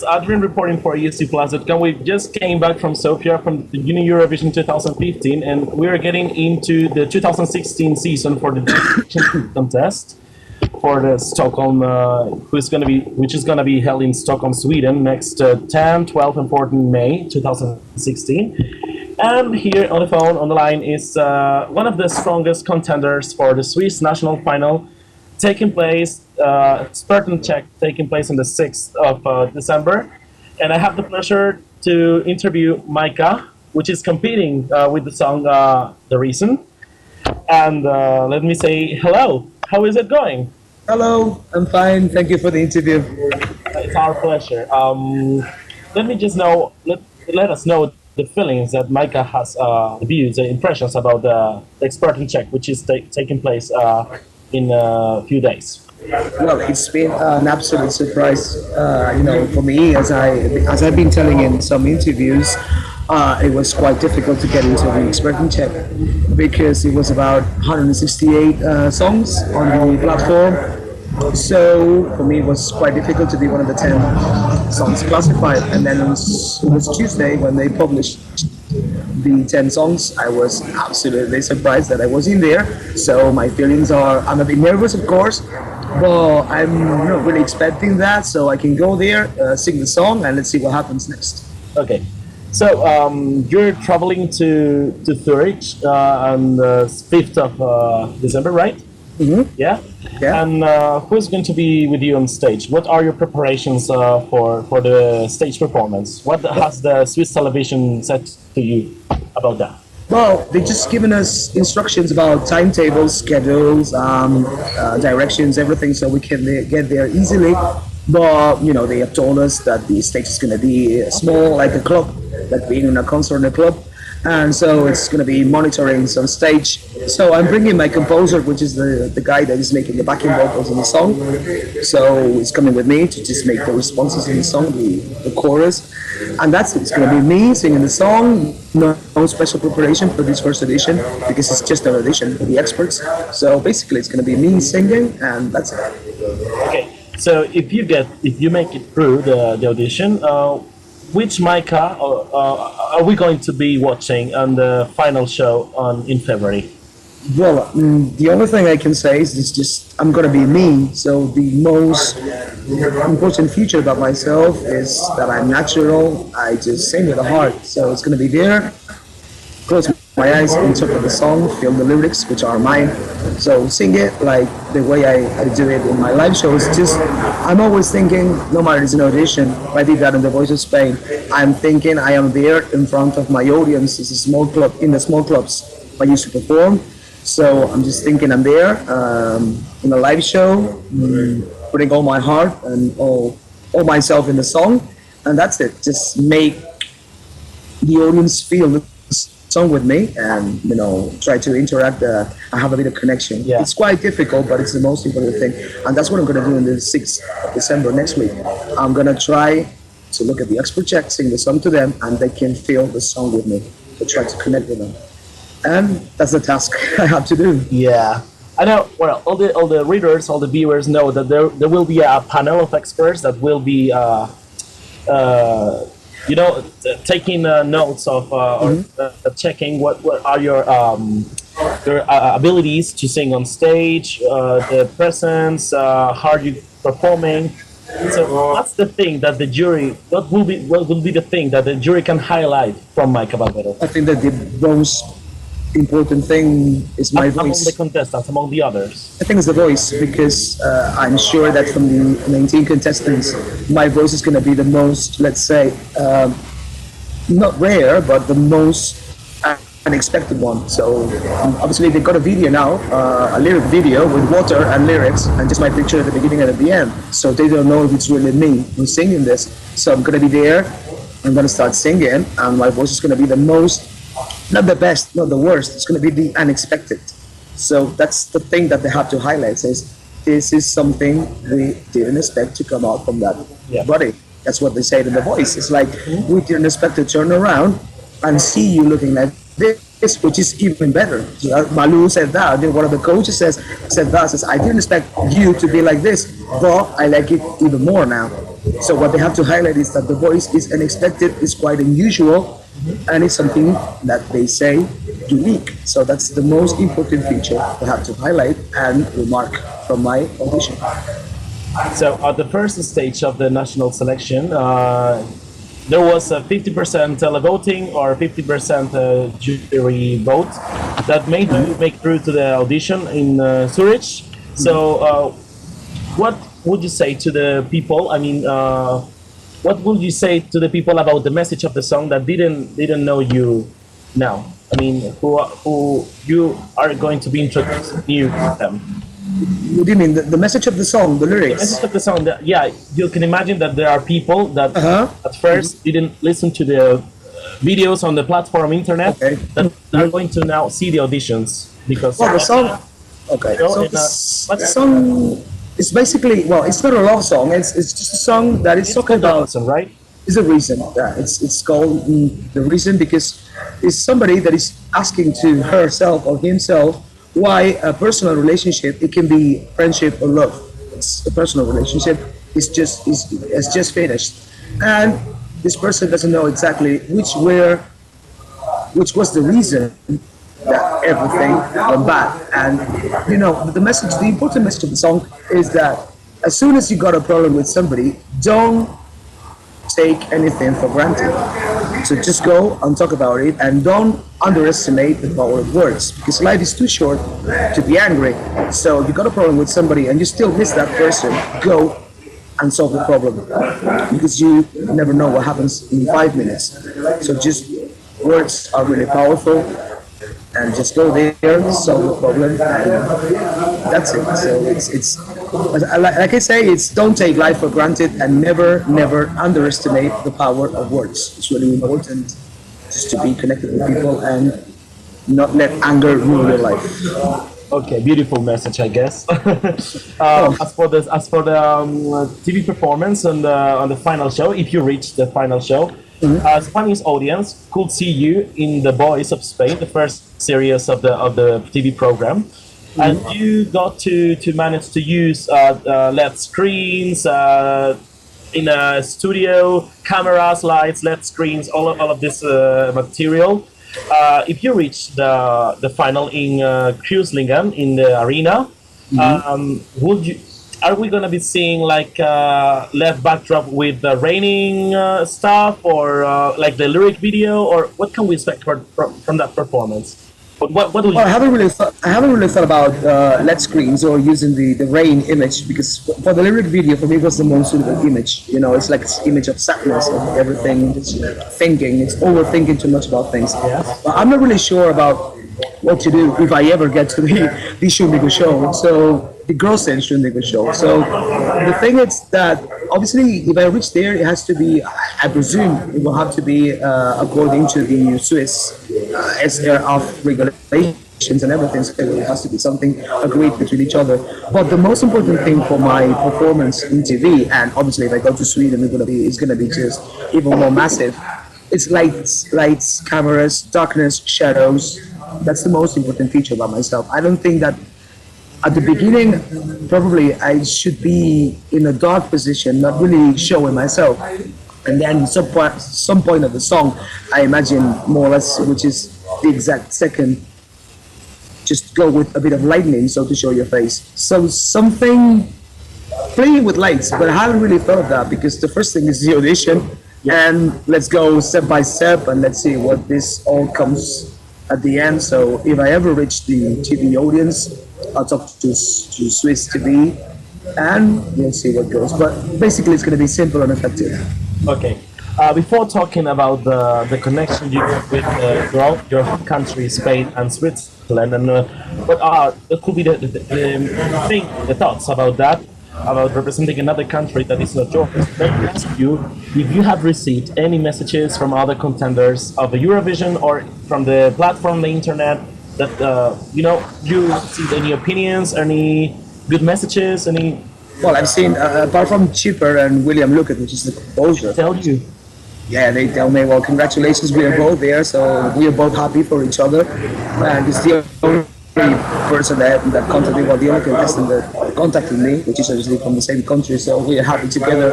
Adrian reporting for esc-plus.com. We just came back from Sofia from the Junior Eurovision 2015, and we are getting into the 2016 season for the contest for the Stockholm, which is gonna be held in Stockholm, Sweden, next 10, 12, and 14 May 2016. And here on the phone, on the line, is one of the strongest contenders for the Swiss national final, taking place, Spartan check taking place on the 6th of December. And I have the pleasure to interview Maika, which is competing with the song The Reason. And let me say hello. How is it going? Hello, I'm fine. Thank you for the interview. It's our pleasure. Let me just let us know the feelings that Maika has, the views, the impressions about the Spartan check, which is taking place in a few days. Well, it's been an absolute surprise, for me. As I've been telling in some interviews, it was quite difficult to get into the expression check because it was about 168 songs on the platform. So for me, it was quite difficult to be one of the 10 songs classified. And then it was Tuesday when they published the 10 songs. I was absolutely surprised that I was in there. So my feelings are, I'm a bit nervous, of course, but I'm not really expecting that. So I can go there, sing the song, and let's see what happens next. Okay. So you're traveling to Zurich on the 5th of December, right? Mm-hmm. Yeah? Yeah. And who's going to be with you on stage? What are your preparations for the stage performance? What has the Swiss television said to you about that? Well, they just given us instructions about timetables, schedules, directions, everything, so we can get there easily. But they have told us that the stage is going to be small, like a club, like being in a concert in a club. And so it's going to be monitoring some stage. So I'm bringing my composer, which is the guy that is making the backing vocals in the song. So he's coming with me to just make the responses in the song, the chorus. And that's it. It's going to be me singing the song. No special preparation for this first edition because it's just an audition for the experts. So basically it's going to be me singing, and that's it. Okay. So if you make it through the audition, which Maika are we going to be watching on the final show in February? Well, the only thing I can say is it's just I'm gonna be me. So the most important feature about myself is that I'm natural. I just sing with the heart. So it's gonna be there. Close my eyes, interpret the song, feel the lyrics, which are mine. So sing it like the way I do it in my live shows. Just I'm always thinking, no matter it's an audition, I did that in The Voice of Spain. I'm thinking I am there in front of my audience. It's a small club, in the small clubs I used to perform. So I'm just thinking I'm there in a live show, putting all my heart and all myself in the song, and that's it. Just make the audience feel the song with me, and try to interact. I have a bit of connection. Yeah. It's quite difficult, but it's the most important thing, and that's what I'm going to do on the 6th of December next week. I'm going to try to look at the expert check, sing the song to them, and they can feel the song with me. To try to connect with them. And that's the task I have to do. Yeah, I know. Well, all the readers, all the viewers know that there will be a panel of experts that will be, taking notes of or checking what are your abilities to sing on stage, the presence, how are you performing. So what's the thing that the jury? What will be the thing that the jury can highlight from Maika Barbero? I think that the most important thing is my Among voice. the contestants, among the others. I think it's the voice because I'm sure that from the 19 contestants, my voice is going to be the most, let's say, not rare, but the most unexpected one. So obviously they've got a video now, a lyric video with water and lyrics and just my picture at the beginning and at the end. So they don't know if it's really me who's singing this. So I'm going to be there, I'm going to start singing, and my voice is going to be the most, not the best, not the worst, it's going to be the unexpected. So that's the thing that they have to highlight, is this is something we didn't expect to come out from that body. That's what they say in The Voice. It's like, we didn't expect to turn around and see you looking like this, which is even better. So Malu said that. One of the coaches said that. Says, I didn't expect you to be like this, but I like it even more now. So what they have to highlight is that the voice is unexpected, is quite unusual, and it's something that they say unique. So that's the most important feature they have to highlight and remark from my audition. So at the first stage of the national selection, there was a 50% televoting or 50% jury vote that made you make through to the audition in Zurich. So what would you say to the people? I mean, what would you say to the people about the message of the song that didn't know you now? I mean, who you are going to be introduced new to them? What do you mean? The message of the song, the The lyrics? message of the song. That, yeah, you can imagine that there are people that at first didn't listen to the videos on the platform internet Okay. that are going to now see the auditions because. Well, the song. Okay. You know, So in a- the song is basically, well, it's not a love song. It's just a song that is talking about. Johnson, right? Is a reason. Yeah, it's called the reason because it's somebody that is asking to herself or himself why a personal relationship, it can be friendship or love. It's a personal relationship. It's just finished, and this person doesn't know exactly which was the reason that everything went bad. And the message, the important message of the song is that as soon as you got a problem with somebody, don't take anything for granted. So just go and talk about it, and don't underestimate the power of words, because life is too short to be angry. So if you got a problem with somebody and you still miss that person, go and solve the problem, because you never know what happens in 5 minutes. So just words are really powerful, and just go there, solve the problem, and that's it. So it's like I say, it's don't take life for granted, and never underestimate the power of words. It's really important just to be connected with people and not let anger rule your life. Okay, beautiful message, I guess. As for the TV performance on the final show, if you reach the final show, Spanish audience could see you in The Voice of Spain, the first series of the TV program, and you got to manage to use LED screens in a studio, cameras, lights, LED screens, all of this material. If you reach the final in Kreuzlingen in the arena, are we gonna be seeing like LED backdrop with the raining stuff, or like the lyric video, or what can we expect from that performance? What would Well, I haven't really thought about LED screens or using the rain image, because for the lyric video, for me, it was the most suitable image. It's like this image of sadness, of everything, just thinking. It's overthinking too much about things. Yes. But I'm not really sure about what to do if I ever get to the Entscheidungs Show. So the gross Entscheidungs Show. So the thing is that obviously, if I reach there, it has to be. I presume it will have to be according to the Swiss SRF regulations and everything. So it has to be something agreed between each other. But the most important thing for my performance in TV, and obviously if I go to Sweden, it's gonna be just even more massive. It's lights, cameras, darkness, shadows. That's the most important feature about myself. I don't think that at the beginning, probably I should be in a dark position, not really showing myself. And then some point of the song, I imagine more or less, which is the exact second, just go with a bit of lightning, so to show your face. So something playing with lights, but I haven't really thought of that, because the first thing is the audition, and let's go step by step, and let's see what this all comes at the end. So if I ever reach the TV audience, I'll talk to Swiss TV, and we'll see what goes. But basically, it's going to be simple and effective. Okay. Before talking about the connection you have with your country, Spain and Switzerland, and what could be the thoughts about that, about representing another country that is not yours? Let me ask you if you have received any messages from other contenders of the Eurovision or from the platform, the internet, that you received any opinions, any good messages, any. Well, I've seen, apart from Chipper and William Luckett, which is the composer. Tell you. Yeah, they tell me, well, congratulations, we are both there, so we are both happy for each other. And it's the only person that contacted me, well, the only contestant that contacted me, which is obviously from the same country, so we are happy together.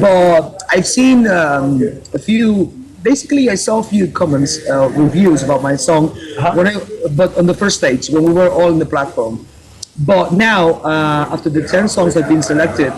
But I've seen a few. Basically, I saw a few comments, reviews about my song but on the first stage when we were all in the platform. But now, after the 10 songs have been selected,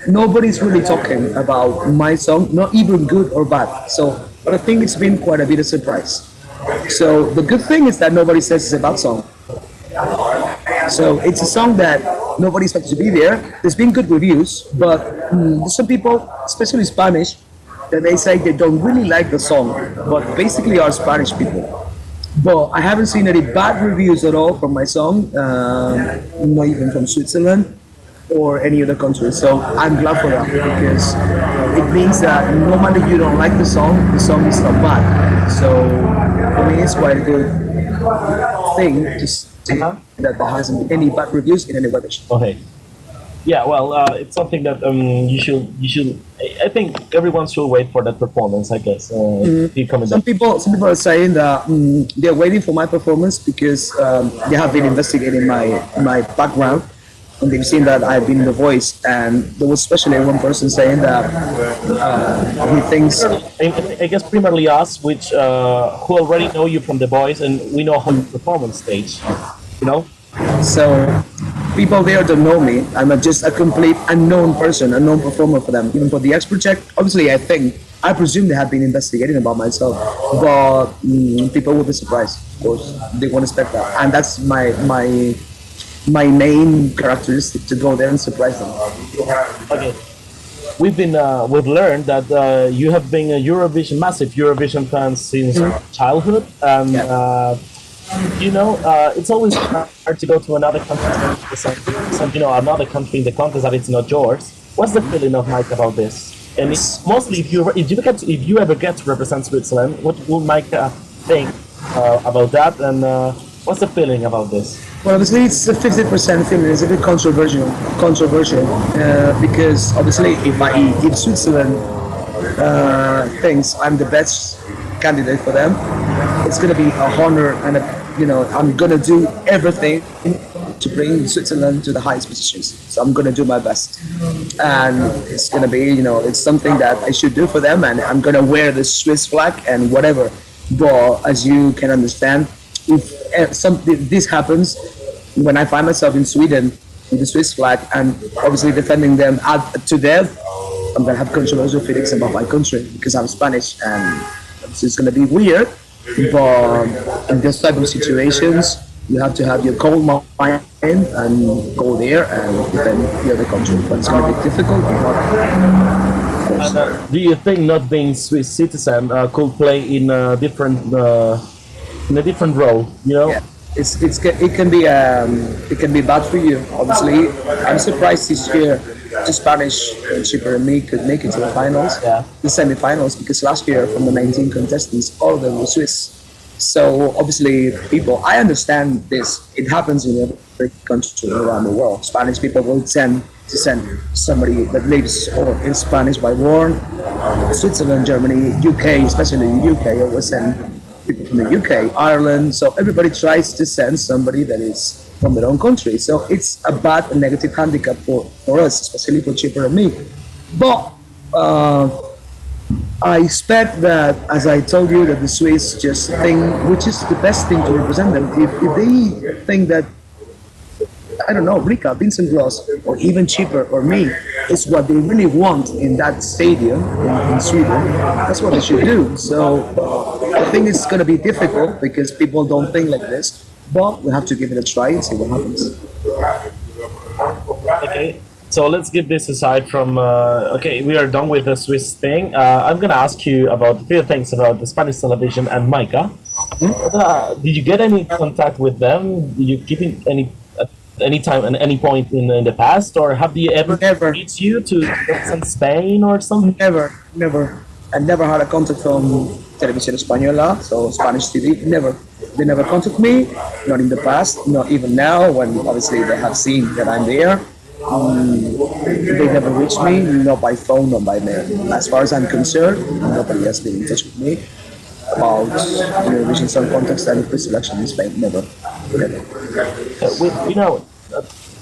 nobody's really talking about my song, not even good or bad. So I think it's been quite a bit of surprise. So the good thing is that nobody says it's a bad song. So it's a song that nobody expected to be there. There's been good reviews, but there's some people, especially Spanish, that they say they don't really like the song, but basically are Spanish people. But I haven't seen any bad reviews at all from my song, not even from Switzerland or any other country. So I'm glad for that because it means that no matter if you don't like the song is not bad. So for me, it's quite a good thing to see that there hasn't been any bad reviews in any weather. Okay. Yeah, well, it's something that you should. I think everyone should wait for that performance. I guess. Some people are saying that they're waiting for my performance because they have been investigating my background and they've seen that I've been in The Voice. And there was especially one person saying that he thinks. I guess primarily us, which who already know you from The Voice, and we know how you perform on stage. You know. So people there don't know me. I'm just a complete unknown person, unknown performer for them. Even for the expert check, obviously I presume they have been investigating about myself, but people will be surprised. Of course, they won't expect that, and that's my main characteristic, to go there and surprise them. Okay. We've learned that you have been a massive Eurovision fan since childhood, and it's always hard to go to another country, another country in the contest that it's not yours. What's the feeling of Maika about this? And it's mostly if you ever get to represent Switzerland, what will Maika think about that? And what's the feeling about this? Well, obviously it's a 50% feeling. It's a bit controversial, because obviously if Switzerland thinks I'm the best candidate for them, it's going to be a honor, and I'm going to do everything to bring Switzerland to the highest positions. So I'm going to do my best, and it's going to be, it's something that I should do for them, and I'm going to wear the Swiss flag and whatever. But as you can understand, if this happens, when I find myself in Sweden with the Swiss flag and obviously defending them to death, I'm going to have controversial feelings about my country because I'm Spanish, and it's going to be weird. But in this type of situations, you have to have your cold mind and go there and defend the other country. But it's going to be difficult. Do you think not being Swiss citizen could play in a different role? Yeah. It can be bad for you. Obviously, I'm surprised this year the Spanish shipper and me could make it to the finals, the semi-finals, because last year from the 19 contestants, all of them were Swiss. So obviously, I understand this. It happens in every country around the world. Spanish people will tend to send somebody that lives or is Spanish by born. Switzerland, Germany, UK, especially the UK, always send people from the UK, Ireland. So everybody tries to send somebody that is from their own country. So it's a bad and negative handicap for us, especially for Chipper and me. But I expect that, as I told you, that the Swiss just think, which is the best thing to represent them. If they think that, I don't know, Rika, Vincent Gross, or even Chipper or me, is what they really want in that stadium in Sweden, that's what they should do. So I think it's going to be difficult because people don't think like this. But we have to give it a try and see what happens. Okay, so let's give this aside from. We are done with the Swiss thing. I'm gonna ask you about a few things about the Spanish television and Maika. Did you get any contact with them? Did you keep in any time and any point in the past, or have they ever reached you to represent Spain or something? Never. I never had a contact from Televisión Española, so Spanish TV. Never. They never contact me, not in the past, not even now, when obviously they have seen that I'm there. They never reached me, not by phone, not by mail. As far as I'm concerned, nobody has been in touch with me about Eurovision Song Contest and pre-selection in Spain, never. You know,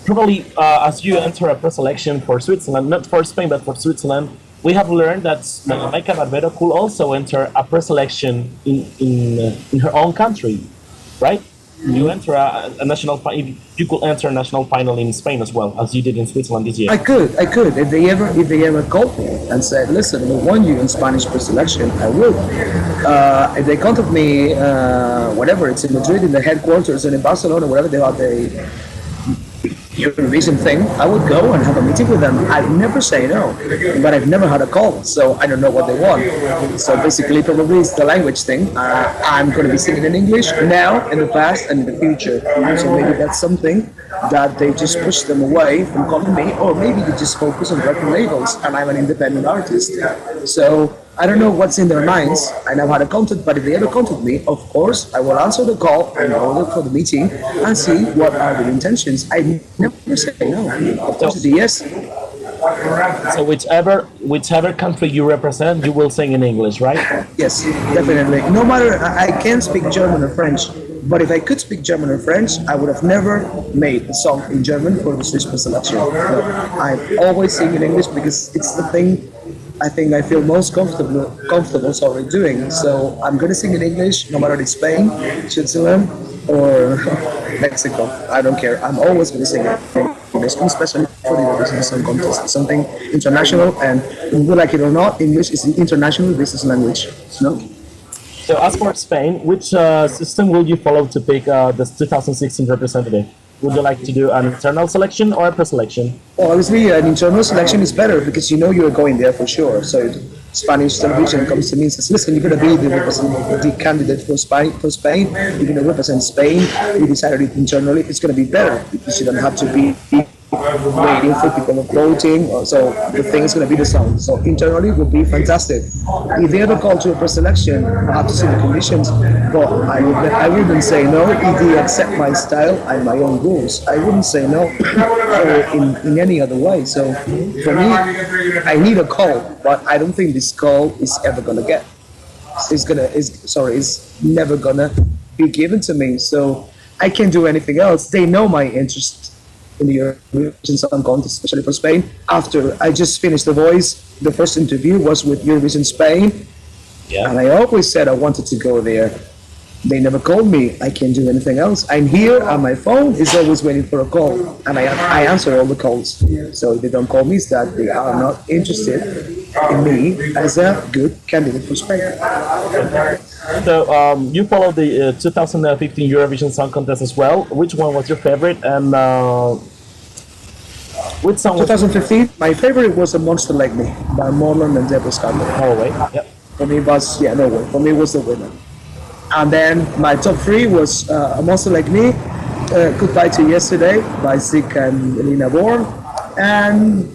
probably as you enter a pre-selection for Switzerland, not for Spain but for Switzerland, we have learned that Maika Barbero could also enter a pre-selection in her own country, right? You enter a national. You could enter a national final in Spain as well as you did in Switzerland this year. I could. If they ever called me and said, "Listen, we want you in Spanish pre-selection," I would. If they contact me, whatever, it's in Madrid, in the headquarters, and in Barcelona, wherever they have the Eurovision thing, I would go and have a meeting with them. I'd never say no, but I've never had a call, so I don't know what they want. So basically, probably it's the language thing. I'm going to be singing in English now, in the past, and in the future. So maybe that's something that they just push them away from calling me, or maybe they just focus on record labels, and I'm an independent artist. So I don't know what's in their minds. I never had a contact, but if they ever contact me, of course, I will answer the call and go look for the meeting and see what are the intentions. I never say no. Of course, it's a yes. So whichever country you represent, you will sing in English, right? Yes, definitely. No matter, I can't speak German or French, but if I could speak German or French, I would have never made a song in German for the Swiss selection. No, I always sing in English because it's the thing I think I feel most comfortable doing. So I'm gonna sing in English, no matter it's Spain, Switzerland, or Mexico. I don't care. I'm always gonna sing in English, especially for the Eurovision Song Contest. It's something international, and whether like it or not, English is the international business language. No? So as for Spain, which system will you follow to pick the 2016 representative? Would you like to do an internal selection or a pre-selection? Well, obviously, an internal selection is better because you know you're going there for sure. So Spanish television comes to me and says, listen, you're going to be the candidate for Spain. You're going to represent Spain. You decided it internally. It's going to be better because you don't have to be waiting for people voting. So the thing is going to be the song. So internally it would be fantastic. If they ever call to a pre-selection, I have to see the conditions. But I wouldn't say no if they accept my style and my own rules. I wouldn't say no in any other way. So for me, I need a call, but I don't think this call is ever going to get. It's never going to be given to me. So I can't do anything else. They know my interest in the Eurovision Song Contest, especially for Spain. After I just finished The Voice, the first interview was with Eurovision Spain, and I always said I wanted to go there. They never called me. I can't do anything else. I'm here, and my phone is always waiting for a call, and I answer all the calls. So if they don't call me, it's that they are not interested in me as a good candidate for Spain. So you followed the 2015 Eurovision Song Contest as well. Which one was your favorite, and which song? 2015. My favorite was "A Monster Like Me" by Morland and Deborah Scott. Norway. Yep. For me, was Norway. For me, was the winner. And then my top three was "A Monster Like Me," "Goodbye to Yesterday" by Zig and Elena Born, and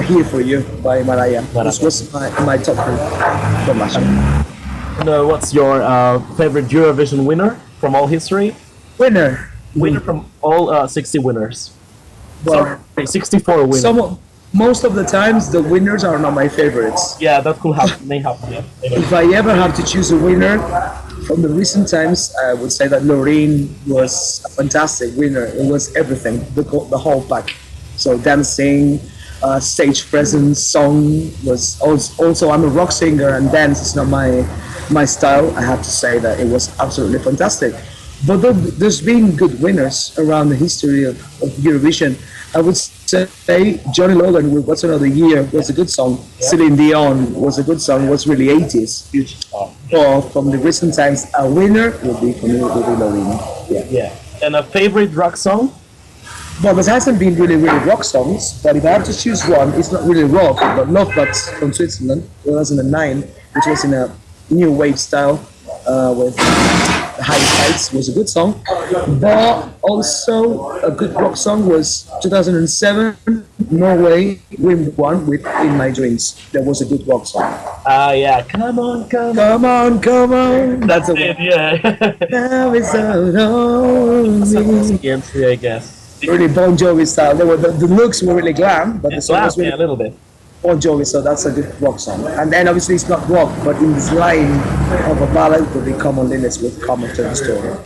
"Here for You" by Mariah. This was my top three from last year. What's your favorite Eurovision winner from all history? Winner from all 60 winners. Well, sorry, 64 winners. Most of the times, the winners are not my favorites. Yeah, that could happen. May happen. Yeah. If I ever have to choose a winner from the recent times, I would say that Loreen was a fantastic winner. It was everything, the whole pack. So dancing, stage presence, song was also. I'm a rock singer, and dance is not my style. I have to say that it was absolutely fantastic. But there's been good winners around the history of Eurovision. I would say Johnny Logan with "What's Another Year" was a good song. Celine Dion was a good song. Was really 80s. Or from the recent times, a winner would be for me Loreen. Yeah. And a favorite rock song? Well, there hasn't been really rock songs, but if I have to choose one, it's not really rock, but Love Bugs from Switzerland, 2009, which was in a new wave style with The Highest Heights, was a good song. But also a good rock song was 2007, Norway, Wind One with "In My Dreams." That was a good rock song. Yeah. Come on. Come on. That's it, yeah. Now it's lonely. Entry, I guess. Really Bon Jovi style. The looks were really glam, but the song was really a little bit. Bon Jovi, so that's a good rock song. And then obviously it's not rock, but in this line of a ballad would be "Common Linux" with "Common to the Story."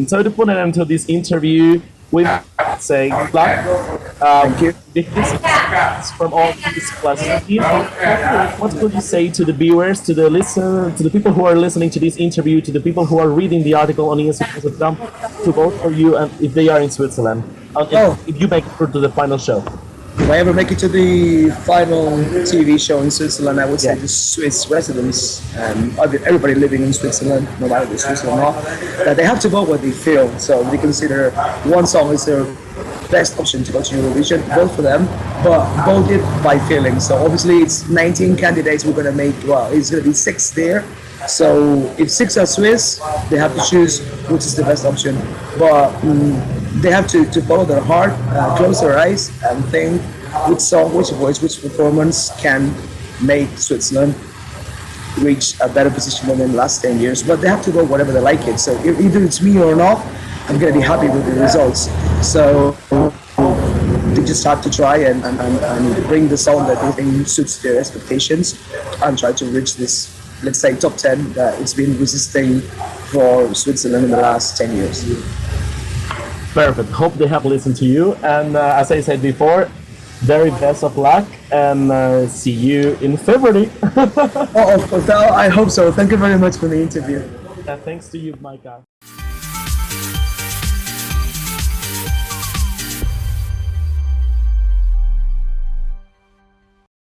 So to put an end to this interview, we say luck. Thank you. Because from all these plus team, what could you say to the viewers, to the listen, to the people who are listening to this interview, to the people who are reading the article on esc-plus.com, to vote for you, and if they are in Switzerland, if you make it through to the final show? If I ever make it to the final TV show in Switzerland, I would say the Swiss residents and everybody living in Switzerland, no matter if they're Swiss or not, that they have to vote what they feel. So they consider one song is their best option to go to Eurovision, vote for them, but vote it by feeling. So obviously it's 19 candidates we're going to make, well, it's going to be 6 there. So if 6 are Swiss, they have to choose which is the best option. But they have to follow their heart, close their eyes, and think which song, which voice, which performance can make Switzerland reach a better position than in the last 10 years. But they have to go whatever they like it. So if either it's me or not, I'm going to be happy with the results. So they just have to try and bring the song that they think suits their expectations and try to reach this, let's say, top 10 that it's been resisting for Switzerland in the last 10 years. Perfect. Hope they have listened to you. And as I said before, very best of luck, and see you in February. Oh, of course. I hope so. Thank you very much for the interview. Thanks to you, Maika.